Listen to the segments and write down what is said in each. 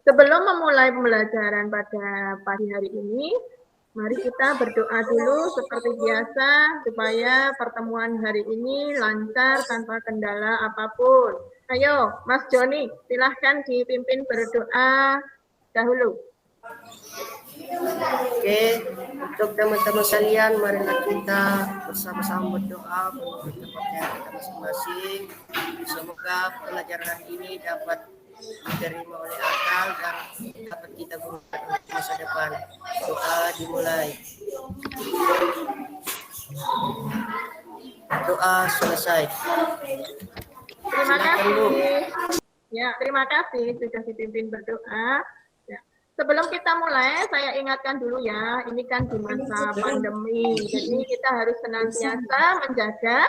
Sebelum memulai pembelajaran pada pagi hari ini, mari kita berdoa dulu seperti biasa supaya pertemuan hari ini lancar tanpa kendala apapun. Ayo, Mas Joni, silahkan dipimpin berdoa dahulu. Oke, untuk teman-teman sekalian, marilah kita bersama-sama berdoa untuk kepercayaan kita masing-masing. Semoga pelajaran hari ini dapat diterima oleh akal dan dapat kita gunakan untuk masa depan. Doa dimulai. Doa selesai. Terima Silakan, Bu. kasih. Ya, terima kasih sudah dipimpin berdoa. Ya. Sebelum kita mulai, saya ingatkan dulu ya, ini kan di masa pandemi, jadi kita harus senantiasa menjaga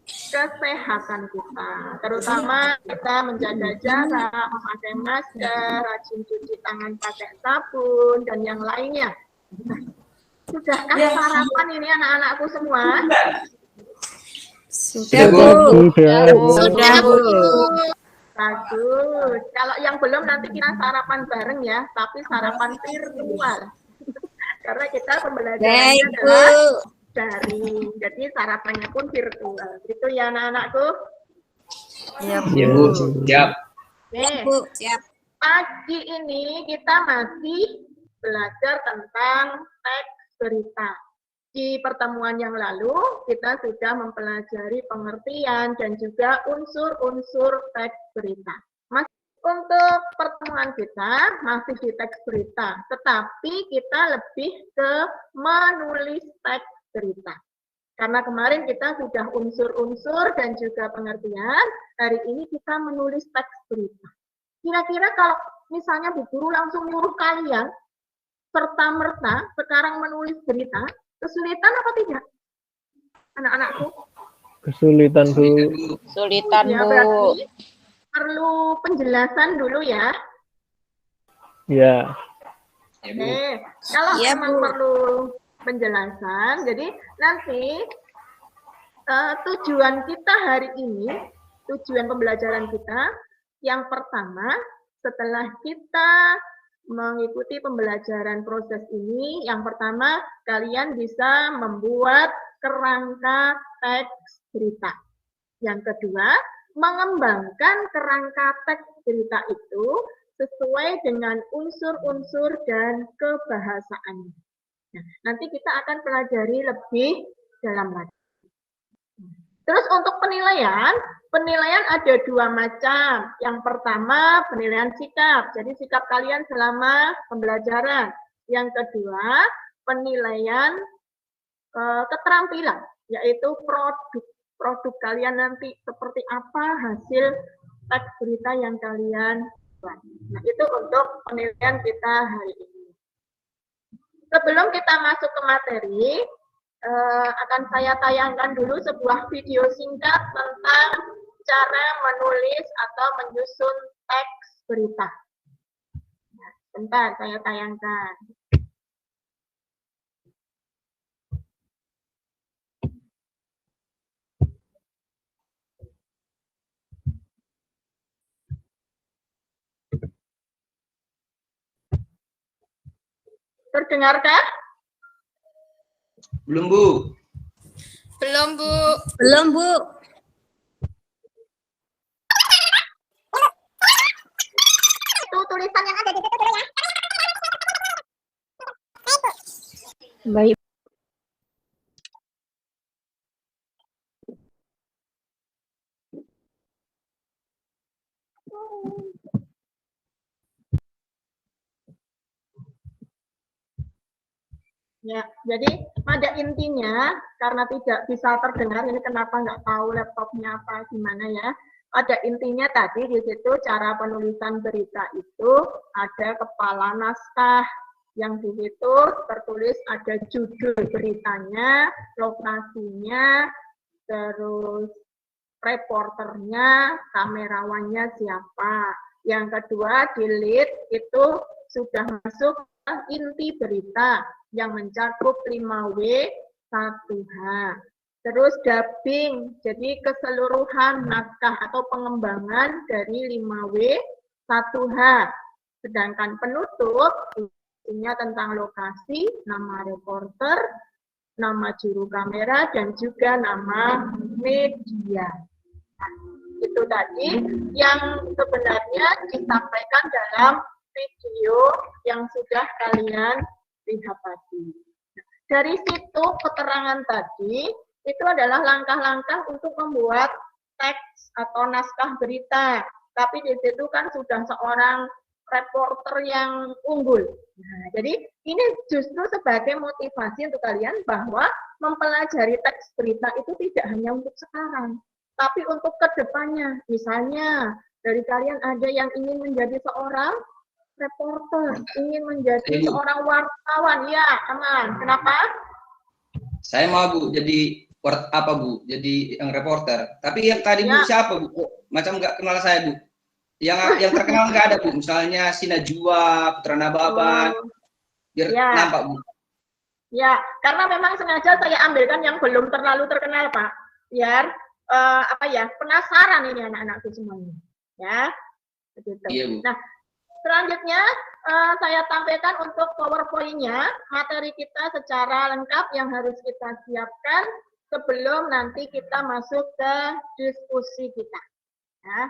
kesehatan kita, terutama kita menjaga jarak, memakai masker, rajin cuci tangan pakai sabun, dan yang lainnya. Nah, sudahkah sarapan ini anak-anakku semua? Sudah, Bu. Sudah, Bu. Bagus. Kalau yang belum nanti kita sarapan bareng ya, tapi sarapan virtual. Karena kita pembelajarannya adalah daring. Jadi sarapannya pun virtual. Gitu ya anak-anakku? Iya, Bu. Siap. Bu, siap. Pagi ini kita masih belajar tentang teks berita. Di pertemuan yang lalu, kita sudah mempelajari pengertian dan juga unsur-unsur teks berita. Untuk pertemuan kita masih di teks berita, tetapi kita lebih ke menulis teks berita. Karena kemarin kita sudah unsur-unsur dan juga pengertian, hari ini kita menulis teks berita. Kira-kira kalau misalnya Bu Guru langsung nyuruh kalian serta-merta sekarang menulis berita, kesulitan apa tidak? Anak-anakku? Kesulitan, Bu. Kesulitan, ya, Bu. Berarti perlu penjelasan dulu ya. Ya. Oke, kalau memang perlu penjelasan, jadi nanti tujuan kita hari ini, tujuan pembelajaran kita, yang pertama, setelah kita mengikuti pembelajaran proses ini, yang pertama kalian bisa membuat kerangka teks berita. Yang kedua, mengembangkan kerangka teks berita itu sesuai dengan unsur-unsur dan kebahasaannya. Nah, nanti kita akan pelajari lebih dalam lagi. Terus untuk penilaian ada dua macam. Yang pertama penilaian sikap, jadi sikap kalian selama pembelajaran. Yang kedua penilaian keterampilan, yaitu produk kalian nanti seperti apa hasil teks berita yang kalian buat. Nah, itu untuk penilaian kita hari ini. Sebelum kita masuk ke materi, akan saya tayangkan dulu sebuah video singkat tentang cara menulis atau menyusun teks berita. Nah, bentar, saya tayangkan. Terdengarkah? Belum, Bu. Belum, Bu. Belum, Bu. Itu tulisan yang ada di situ dulu ya. Baik. Ya, jadi pada intinya karena tidak bisa terdengar, ini kenapa nggak tahu laptopnya apa gimana ya. Pada intinya tadi di situ cara penulisan berita itu ada kepala naskah yang di situ tertulis ada judul beritanya, lokasinya, terus reporternya, kamerawannya siapa. Yang kedua di lead itu sudah masuk ke inti berita yang mencakup 5W, 1H. Terus dubbing, jadi keseluruhan naskah atau pengembangan dari 5W 1H. Sedangkan penutup isinya tentang lokasi, nama reporter, nama juru kamera, dan juga nama media. Nah, itu tadi yang sebenarnya disampaikan dalam video yang sudah kalian lihat tadi. Dari situ keterangan tadi itu adalah langkah-langkah untuk membuat teks atau naskah berita. Tapi di situ kan sudah seorang reporter yang unggul. Nah, jadi ini justru sebagai motivasi untuk kalian bahwa mempelajari teks berita itu tidak hanya untuk sekarang, tapi untuk kedepannya. Misalnya dari kalian ada yang ingin menjadi seorang reporter, ingin menjadi seorang wartawan, ya teman. Kenapa? Saya mau Bu jadi apa Bu? Jadi yang reporter. Tapi yang tadi Bu siapa Bu? Macam nggak kenal saya Bu. Yang terkenal nggak ada Bu. Misalnya Si Najwa, Putra Nababan. Biar nampak Bu. Ya, karena memang sengaja saya ambilkan yang belum terlalu terkenal Pak. Biar penasaran ini anak-anakku semuanya. Ya, begitu. Iya, Bu. Nah, selanjutnya saya tampilkan untuk PowerPoint-nya, materi kita secara lengkap yang harus kita siapkan sebelum nanti kita masuk ke diskusi kita. Ya.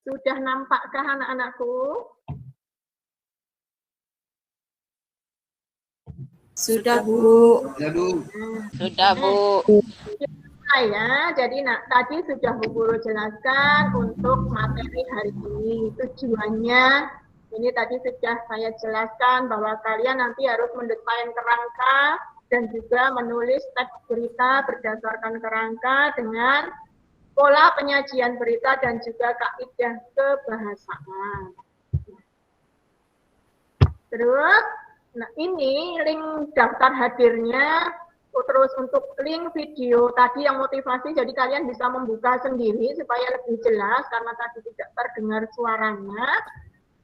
Sudah nampakkah anak-anakku? Sudah, Bu. Sudah Bu. Ya, jadi tadi sudah Bu Guru jelaskan untuk materi hari ini. Tujuannya, ini tadi sudah saya jelaskan bahwa kalian nanti harus mendesain kerangka dan juga menulis teks berita berdasarkan kerangka dengan pola penyajian berita dan juga kaidah kebahasaan. Terus, ini link daftar hadirnya, terus untuk link video tadi yang motivasi, jadi kalian bisa membuka sendiri supaya lebih jelas karena tadi tidak terdengar suaranya,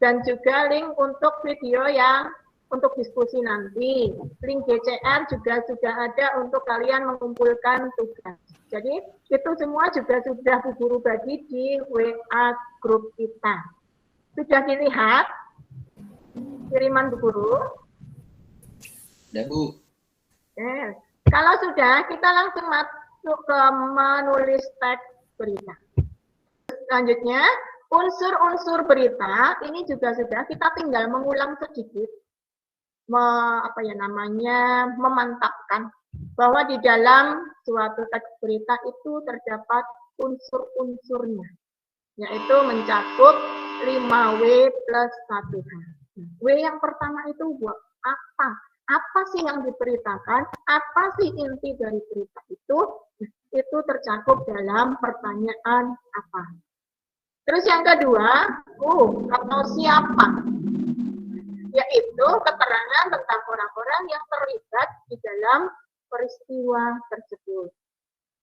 dan juga link untuk video yang untuk diskusi nanti. Link GCR juga sudah ada untuk kalian mengumpulkan tugas. Jadi itu semua juga sudah Bu Guru bagi di WA grup kita. Sudah dilihat kiriman Bu Guru? Sudah Bu. Kalau sudah, kita langsung masuk ke menulis teks berita. Selanjutnya, unsur-unsur berita ini juga sudah kita tinggal mengulang sedikit, memantapkan bahwa di dalam suatu teks berita itu terdapat unsur-unsurnya, yaitu mencakup 5W plus 1H. W yang pertama itu buat apa? Apa sih yang diberitakan? Apa sih inti dari berita itu? Itu tercakup dalam pertanyaan apa. Terus yang kedua, atau siapa? Yaitu keterangan tentang orang-orang yang terlibat di dalam peristiwa tersebut.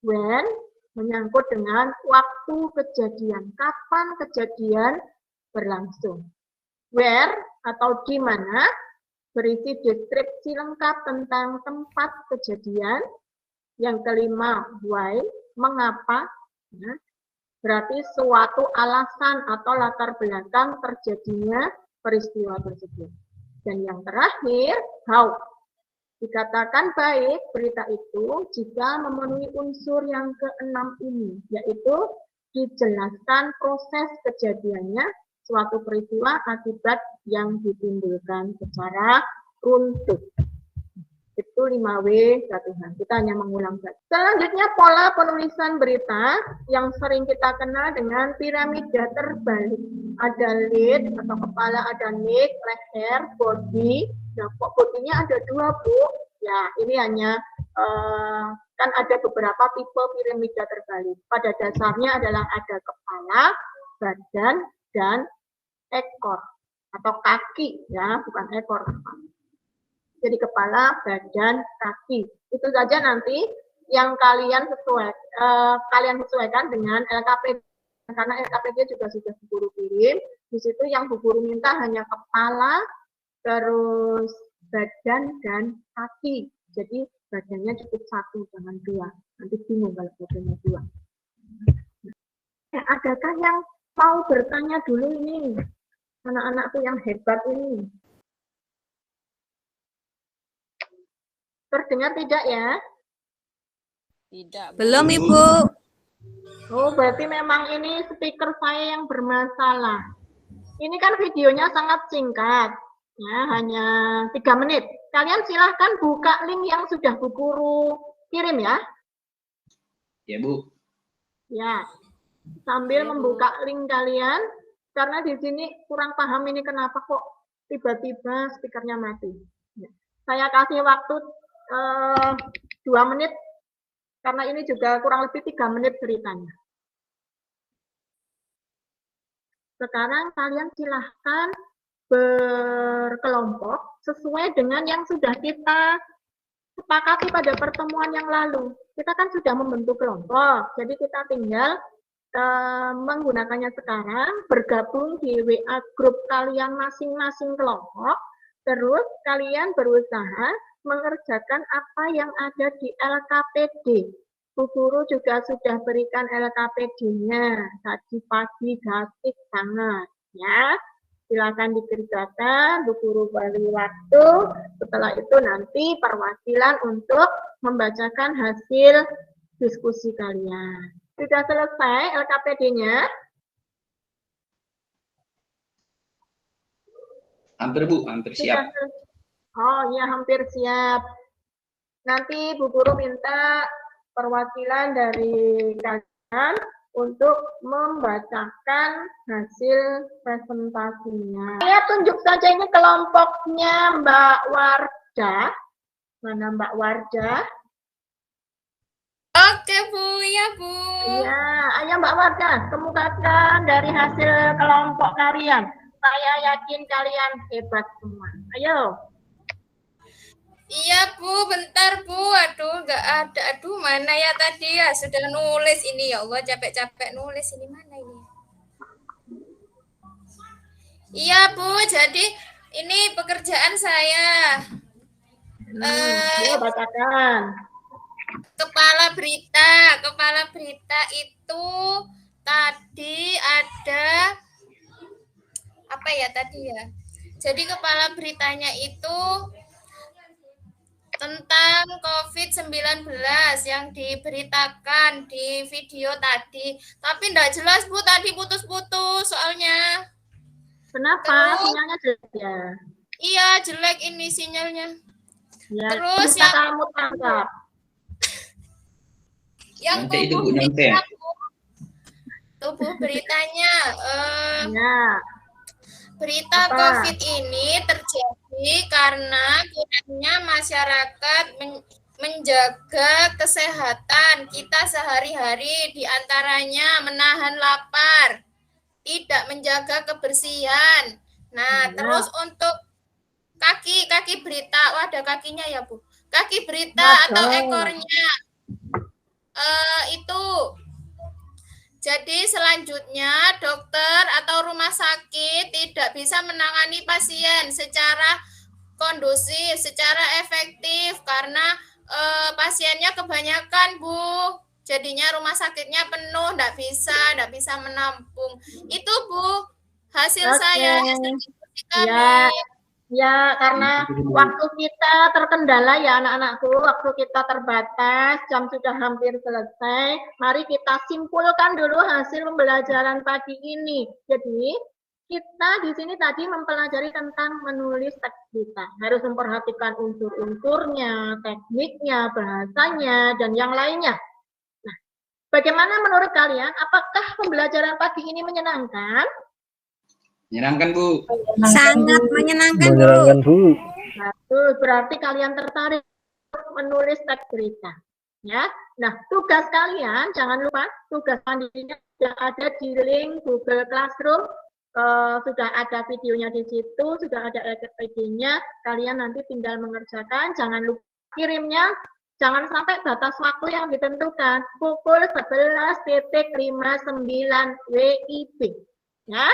When menyangkut dengan waktu kejadian, kapan kejadian berlangsung. Where atau di mana berisi deskripsi lengkap tentang tempat kejadian. Yang kelima, why, mengapa. Nah, berarti suatu alasan atau latar belakang terjadinya peristiwa tersebut. Dan yang terakhir, how. Dikatakan baik berita itu jika memenuhi unsur yang keenam ini, yaitu dijelaskan proses kejadiannya suatu peristiwa akibat yang ditimbulkan secara runtut. Itu 5W 1H. Kita hanya mengulang saja. Selanjutnya pola penulisan berita yang sering kita kenal dengan piramida terbalik. Ada lead atau kepala, ada neck, leher, body. Nah, bodinya ada 2, Bu. Ya, ini hanya kan ada beberapa tipe piramida terbalik. Pada dasarnya adalah ada kepala, badan, dan ekor atau kaki, ya, bukan ekor. Jadi kepala, badan, kaki. Itu saja nanti yang kalian sesuaikan dengan LKP, karena LKP juga sudah Bu Guru kirim. Di situ yang Bu Guru minta hanya kepala, terus badan dan kaki. Jadi badannya cukup 1, jangan 2. Nanti bingung kalau badannya 2. Adakah yang mau bertanya dulu ini? Anak-anakku yang hebat ini. Terdengar tidak ya? Tidak. Belum, Ibu. Oh, berarti memang ini speaker saya yang bermasalah. Ini kan videonya sangat singkat. Ya, hanya 3 menit. Kalian silahkan buka link yang sudah Bu Guru kirim ya. Ya, Bu. Ya. Sambil membuka link kalian, karena di sini kurang paham ini kenapa kok tiba-tiba speakernya mati. Ya. Saya kasih waktu 2 menit, karena ini juga kurang lebih 3 menit ceritanya. Sekarang kalian silahkan berkelompok sesuai dengan yang sudah kita sepakati pada pertemuan yang lalu. Kita kan sudah membentuk kelompok, jadi kita tinggal menggunakannya sekarang, bergabung di WA grup kalian masing-masing kelompok, terus kalian berusaha mengerjakan apa yang ada di LKPD. Bu Guru juga sudah berikan LKPD-nya tadi pagi, gratis banget ya. Silakan dikerjakan, Bu Guru beri waktu. Setelah itu nanti perwakilan untuk membacakan hasil diskusi kalian. Sudah selesai LKPD-nya? Hampir, Bu, hampir siap. Oh iya, hampir siap. Nanti Bu Guru minta perwakilan dari kalian untuk membacakan hasil presentasinya. Saya tunjuk saja ini kelompoknya Mbak Wardah. Mana Mbak Wardah? Oke, Bu. Iya, Bu. Iya, ayo Mbak Wardah, kemukakan dari hasil kelompok kalian. Saya yakin kalian hebat semua. Ayo. Iya, Bu. Bentar, Bu. Aduh, nggak ada. Aduh, mana ya tadi ya? Sudah nulis ini. Ya Allah, capek-capek nulis. Ini mana ini? Iya, Bu. Jadi, ini pekerjaan saya. Ayo bacakan. Kepala berita itu tadi ada apa ya tadi ya? Jadi kepala beritanya itu tentang COVID-19 yang diberitakan di video tadi. Tapi enggak jelas, Bu, tadi putus-putus soalnya. Kenapa? Sinyalnya jelek ya? Iya, jelek ini sinyalnya. Ya, Terus bisa kamu tangkap. Yang tubuh beritanya berita COVID ini terjadi karena kurangnya masyarakat menjaga kesehatan kita sehari-hari, diantaranya menahan lapar, tidak menjaga kebersihan. Nah, terus untuk kaki berita, ada kakinya ya, Bu. Kaki berita atau ekornya itu. Jadi selanjutnya dokter atau rumah sakit tidak bisa menangani pasien secara kondusif, secara efektif karena pasiennya kebanyakan, Bu. Jadinya rumah sakitnya penuh, tidak bisa menampung. Itu, Bu, hasil saya. Ya, karena waktu kita terkendala ya anak-anakku, waktu kita terbatas, jam sudah hampir selesai. Mari kita simpulkan dulu hasil pembelajaran pagi ini. Jadi, kita di sini tadi mempelajari tentang menulis teks berita. Harus memperhatikan unsur-unsurnya, tekniknya, bahasanya, dan yang lainnya. Nah, bagaimana menurut kalian? Apakah pembelajaran pagi ini menyenangkan? Menyenangkan, Bu. Sangat menyenangkan, Bu. Betul, berarti kalian tertarik menulis teks berita. Ya. Nah, tugas kalian, jangan lupa, tugas mandirinya sudah ada di link Google Classroom. Sudah ada videonya di situ, sudah ada LKPD-nya. Kalian nanti tinggal mengerjakan, jangan lupa kirimnya. Jangan sampai batas waktu yang ditentukan, pukul 11.59 WIB. Ya.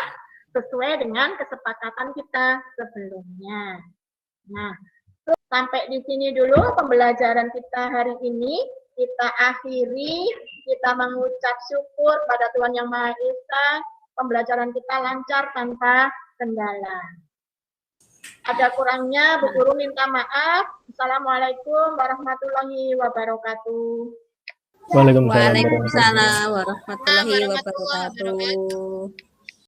sesuai dengan kesepakatan kita sebelumnya. Nah, sampai di sini dulu pembelajaran kita hari ini. Kita akhiri, kita mengucap syukur pada Tuhan Yang Maha Esa. Pembelajaran kita lancar tanpa kendala. Ada kurangnya, Bu Guru minta maaf. Assalamualaikum warahmatullahi wabarakatuh. Waalaikumsalam. Waalaikumsalam warahmatullahi wabarakatuh.